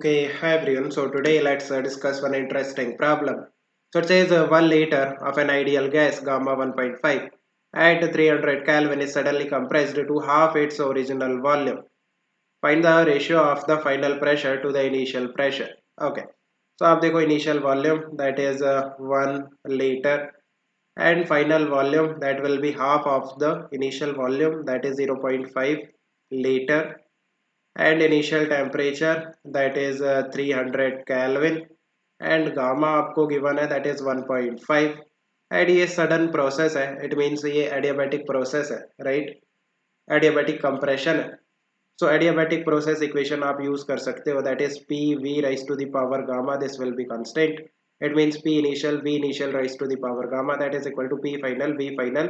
Okay, hi everyone. So today let's discuss one interesting problem. So it says 1 liter of an ideal gas gamma 1.5 at 300 Kelvin is suddenly compressed to half its original volume. Find the ratio of the final pressure to the initial pressure. Okay. So आप देखो initial volume that is 1 liter and final volume that will be half of the initial volume that is 0.5 liter and initial temperature that is 300 Kelvin and gamma आपको given है that is 1.5 and ये sudden process है it means ये adiabatic process है right adiabatic compression है so adiabatic process equation आप use कर सकते हो that is P V raised to the power gamma this will be constant it means P initial V initial raised to the power gamma that is equal to P final V final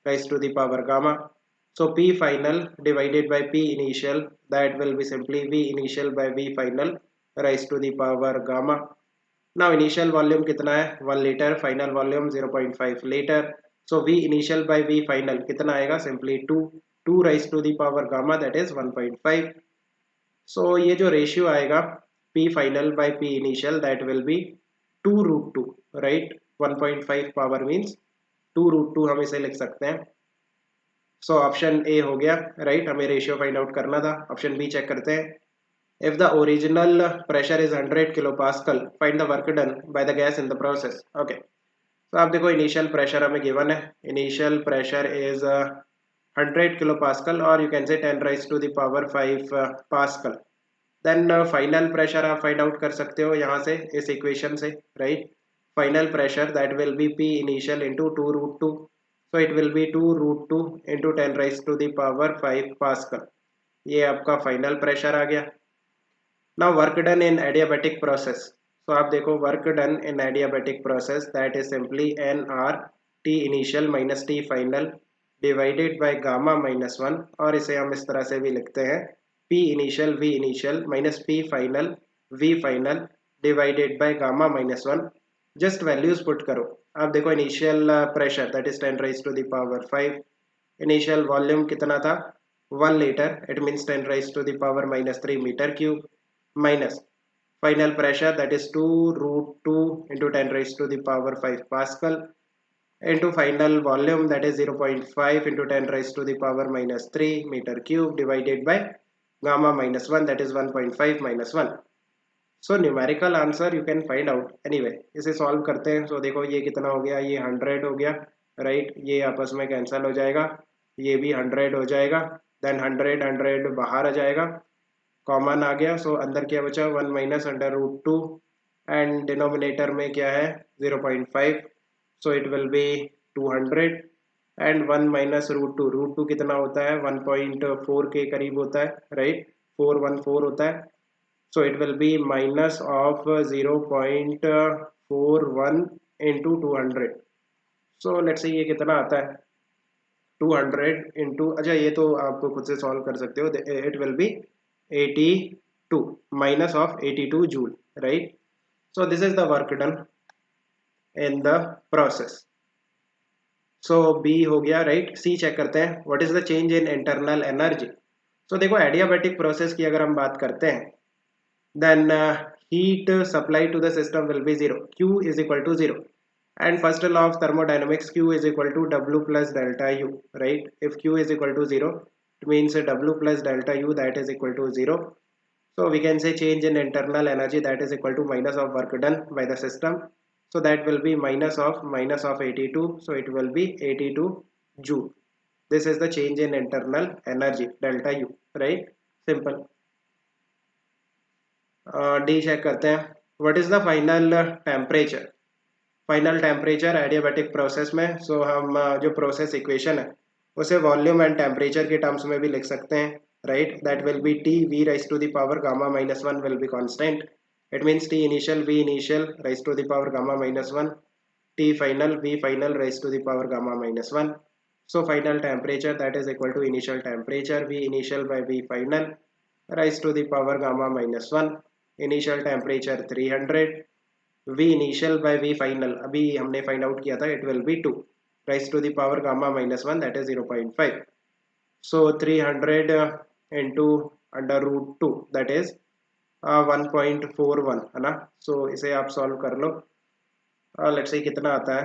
raised to the power gamma so P final divided by P initial that will be simply V initial by V final raised to the power gamma. Now initial volume कितना है 1 liter final volume 0.5 liter. So V initial by V final कितना आएगा simply 2 raised to the power gamma that is 1.5. So ये जो ratio आएगा P final by P initial that will be 2 root 2 right 1.5 power means 2 root 2 हम इसे लिख सकते हैं सो ऑप्शन ए हो गया राइट हमें रेशियो फाइंड आउट करना था ऑप्शन बी चेक करते हैं if the original pressure is 100 kilo pascal find the work done by the gas in the process okay तो आप देखो इनिशियल प्रेशर हमें गिवन है initial pressure is 100 kilo pascal और you can say 10 raise to the power 5 pascal then final pressure आप find out कर सकते हो यहाँ से इस इक्वेशन से right final pressure that will be P initial into 2 root 2 so it will be 2 root 2 into 10 raised to the power 5 pascal ये आपका फाइनल प्रेशर आ गया now work done in adiabatic process so आप देखो work done in adiabatic process that is simply nr t initial minus t final divided by gamma minus 1 और इसे हम इस तरह से भी लिखते हैं p initial v initial minus p final v final divided by gamma minus 1 just values put करो आप देखो initial pressure that is 10 raise to the power 5 initial volume कितना था 1 litre it means 10 raise to the power minus 3 metre cube minus final pressure that is 2 root 2 इंटू 10 raise to the power 5 pascal into final volume that is 0.5 into 10 raised to the power minus 3 meter cube divided by gamma minus 1 that is 1.5 minus 1 so numerical answer you can find out anyway इसे solve करते हैं सो देखो ये कितना हो गया ये 100 हो गया राइट ये आपस में कैंसिल हो जाएगा ये भी 100 हो जाएगा देन 100 बाहर आ जाएगा कॉमन आ गया सो अंदर क्या बचा 1 minus under root 2 and denominator में क्या है 0.5 so it will be 200 and 1 minus root two कितना होता है 1.4 के करीब होता है राइट 414 होता है so it will be minus of 0.41 into 200 so let's say ये कितना आता है 200 into अच्छा ये तो आप खुद से सॉल्व कर सकते हो it will be 82 minus of 82 joule right so this is the work done in the process so B हो गया right C चेक करते हैं what is the change in internal energy so देखो adiabatic process की अगर हम बात करते हैं then heat supply to the system will be 0 q is equal to 0 and first law of thermodynamics q is equal to w plus delta u right if q is equal to 0 it means w plus delta u that is equal to 0 so we can say change in internal energy that is equal to minus of work done by the system so that will be minus of 82 so it will be 82 joule this is the change in internal energy delta u right simple डी check करते हैं what is the final temperature adiabatic process में so हम जो process equation है उसे volume and temperature के terms में भी लिख सकते हैं right that will be T V raise to the power gamma minus 1 will be constant it means T initial V initial raise to the power gamma minus 1 T final V final raise to the power gamma minus 1 so final temperature that is equal to initial temperature v initial by v final raised to the power gamma minus 1 initial temperature 300 v initial by v final अभी हमने find out किया था it will be 2 raised to the power gamma minus 1 that is 0.5 so 300 into under root 2 that is 1.41 है ना। सो इसे आप solve कर लो। Let's say कितना आता है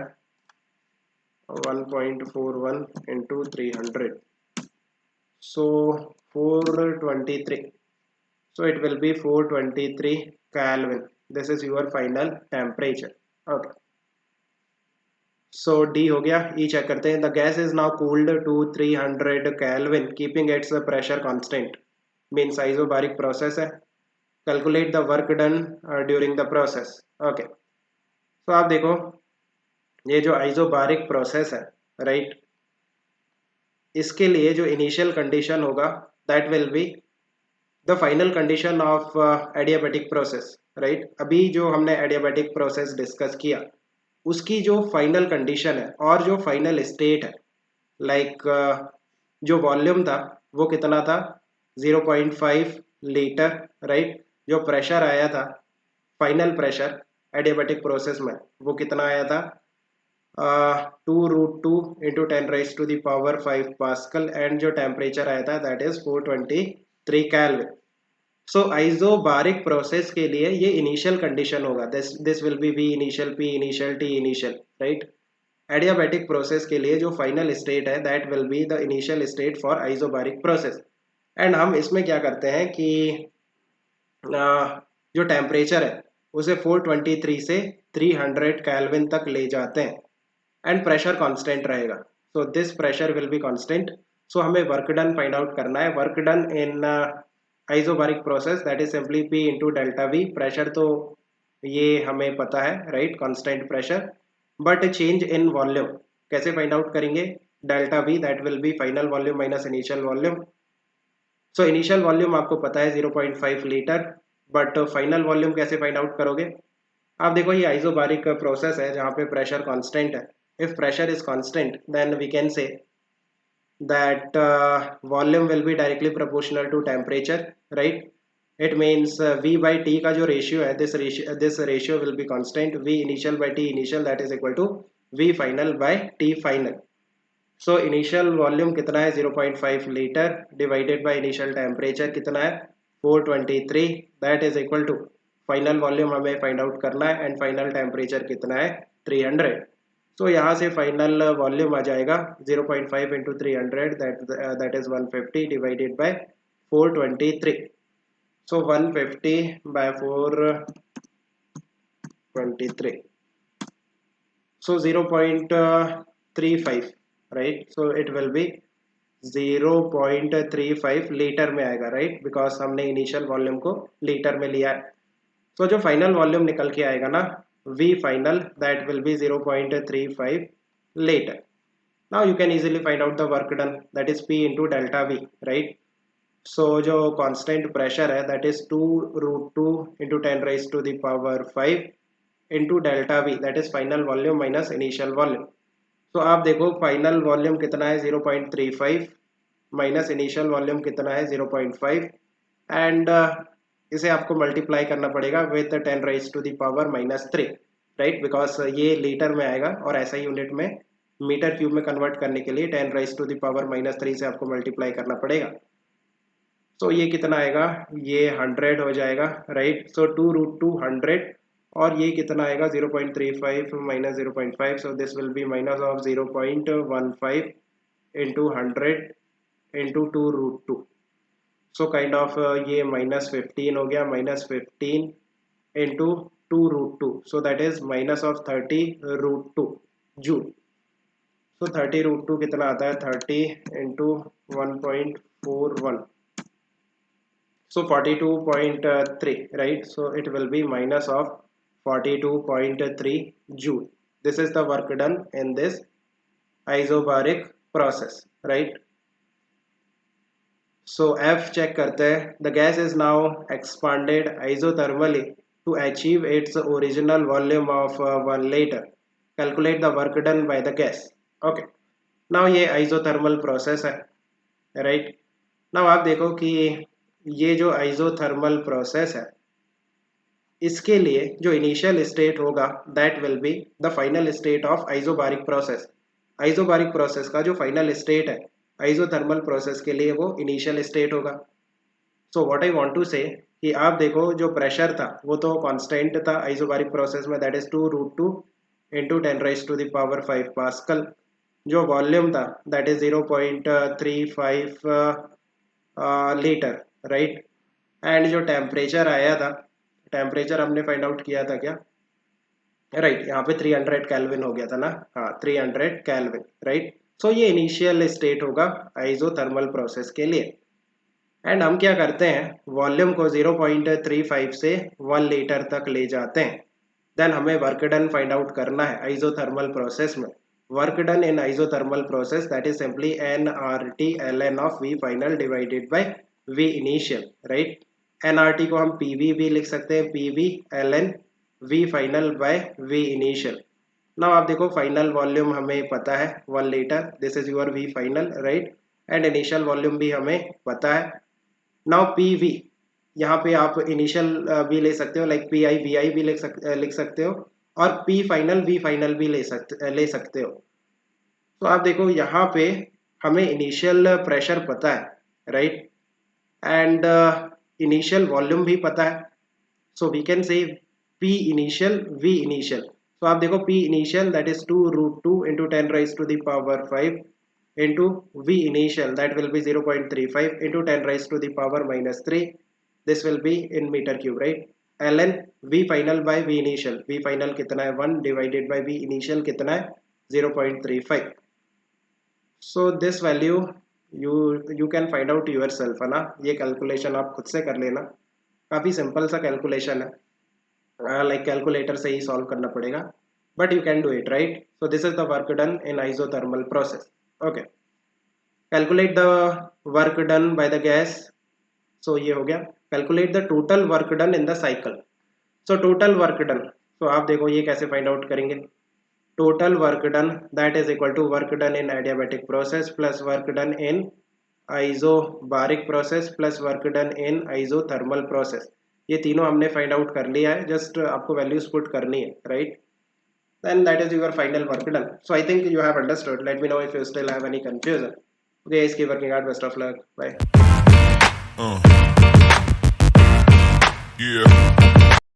1.41 into 300, so 423, so it will be 423 Kelvin. This is your final temperature. Okay, so D हो गया। E चेक करते हैं। The gas is now cooled to 300 Kelvin keeping its pressure constant, means isobaric process है। Calculate the work done during the process. Okay, so आप देखो ये जो isobaric process है, right, इसके लिए जो इनिशियल कंडीशन होगा that will be the final condition of adiabatic process, right. अभी जो हमने एडियाबैटिक प्रोसेस डिस्कस किया उसकी जो फाइनल कंडीशन है और जो फाइनल स्टेट है, लाइक जो वॉल्यूम था वो कितना था 0.5 लीटर, राइट। जो प्रेशर आया था फाइनल प्रेशर एडियाबैटिक प्रोसेस में वो कितना आया था 2√2 × 10⁻⁵ पास्कल, एंड जो टेम्परेचर आया था that is 423 kelvin. So isobaric process के लिए ये इनिशियल कंडीशन होगा, this will be V initial, P initial, T initial, right. Adiabatic process के लिए जो फाइनल स्टेट है that will be the initial state for isobaric process. And हम इसमें क्या करते हैं कि जो टेम्परेचर है उसे 423 से 300 केल्विन तक ले जाते हैं एंड प्रेशर कांस्टेंट रहेगा। So this pressure will be constant. So हमें वर्क डन फाइंड आउट करना है। Work done in isobaric process that is simply P into delta V. Pressure तो ये हमें पता है, right, constant pressure. But change in volume कैसे find out करेंगे, delta V that will be final volume minus initial volume. So initial volume आपको पता है 0.5 लीटर, बट फाइनल वॉल्यूम कैसे फाइंड आउट करोगे। आप देखो ये आइसोबारिक प्रोसेस है जहाँ पे प्रेशर कांस्टेंट है। If pressure is constant then we can say that volume will be directly proportional to temperature, right? It means V by T का जो ratio है, this ratio will be constant. V initial by T initial that is equal to V final by T final. So initial volume कितना है 0.5 litre divided by initial temperature कितना है 423, that is equal to final volume हमें find out करना है and final temperature कितना है 300। तो यहाँ से फाइनल वॉल्यूम आ जाएगा 0.5 into 300 that is 150 divided by 423। So 150 by 423, so 0.35, right. So it will be 0.35 litre में आएगा, राइट, बिकॉज हमने इनिशियल वॉल्यूम को लीटर में लिया है। तो जो फाइनल वॉल्यूम निकल के आएगा ना V final that will be 0.35 liter. Now you can easily find out the work done, that is P into delta V, right? So जो constant pressure है that is 2√2 into 10⁻⁵ into delta V, that is final volume minus initial volume. So आप देखो final volume कितना है 0.35 minus initial volume कितना है 0.5, and इसे आपको मल्टीप्लाई करना पड़ेगा विद 10⁻⁻³ राइट, बिकॉज ये लीटर में आएगा और ऐसा यूनिट में मीटर क्यूब में कन्वर्ट करने के लिए 10⁻⁻³ से आपको मल्टीप्लाई करना पड़ेगा। सो ये कितना आएगा, ये 100 हो जाएगा, राइट। सो 2√2 100, और ये कितना आएगा 0.35 minus 0.5, so this will be minus of 0.15 into 100 into 2√2। So kind of ये -15 हो गया, -15 into 2√2, so that is minus of 30√2 joule. So 30√2 कितना आता है 30 into 1.41, so 42.3, right. So it will be minus of 42.3 joule. This is the work done in this isobaric process, right. So F check करते हैं। The gas is now expanded isothermally to achieve its original volume of 1 liter. Calculate the work done by the gas. Okay. Now ये isothermal process है, right? Now आप देखो कि ये जो isothermal process है इसके लिए जो इनिशियल स्टेट होगा that will be the final state of isobaric process. Isobaric process का जो फाइनल स्टेट है आइसोथर्मल प्रोसेस के लिए वो इनिशियल स्टेट होगा। So what I want to say कि आप देखो जो प्रेशर था वो तो कांस्टेंट था आइसोबारिक प्रोसेस में, दैट इज 2√2 इंटू 10⁵ पास्कल। जो वॉल्यूम था that is 0.35 litre, right. And जो टेम्परेचर आया था, टेम्परेचर हमने फाइंड आउट किया था क्या, राइट, यहाँ पे 300 केल्विन हो गया था ना, हाँ 300 केल्विन, राइट। सो ये इनिशियल स्टेट होगा आइसोथर्मल प्रोसेस के लिए। एंड हम क्या करते हैं, वॉल्यूम को 0.35 से 1 लीटर तक ले जाते हैं। देन हमें वर्क डन फाइंड आउट करना है आइसोथर्मल प्रोसेस में। Work done in isothermal process that is simply nRT ln of V final divided by V initial, right. nRT को हम PV भी लिख सकते हैं, PV ln V final by V initial. Now आप देखो फाइनल वॉल्यूम हमें पता है 1 litre, this is your V final, right. And initial volume भी हमें पता है। नाउ पी वी, यहाँ पे आप इनिशियल भी ले सकते हो, लाइक पी आई वी आई भी लिख सकते हो, और पी फाइनल वी फाइनल भी ले सकते हो। तो आप देखो यहाँ पे हमें इनिशियल प्रेशर पता है, राइट, एंड इनिशियल वॉल्यूम भी पता है। So we can say P initial V initial. तो आप देखो P initial that is 2√2 into 10⁵5 into V initial that will be 0.35 into 10 raised to the power minus 3. This will be in meter cube, right? ln V final by V initial. V final कितना है 1 divided by V initial कितना है 0.35. So this value you can find out yourself, है ना। ये calculation आप खुद से कर लेना, काफ़ी सिंपल सा कैलकुलेशन है, लाइक कैलकुलेटर से ही सॉल्व करना पड़ेगा, but you can do it, right. So this is the work done in isothermal process. Okay, calculate the work done by the gas. So ये हो गया। Calculate the total work done in the cycle. So total work done, तो आप देखो ये कैसे find out करेंगे। Total work done that is equal to work done in adiabatic process plus work done in isobaric process plus work done in isothermal process. ये तीनों हमने find out कर लिया है, जस्ट आपको वैल्यूज पुट करनी है, right. Then that is your final work done. So I think you have understood. Let me know if you still have any confusion. Okay, keep working hard. Best of luck. Bye. Yeah.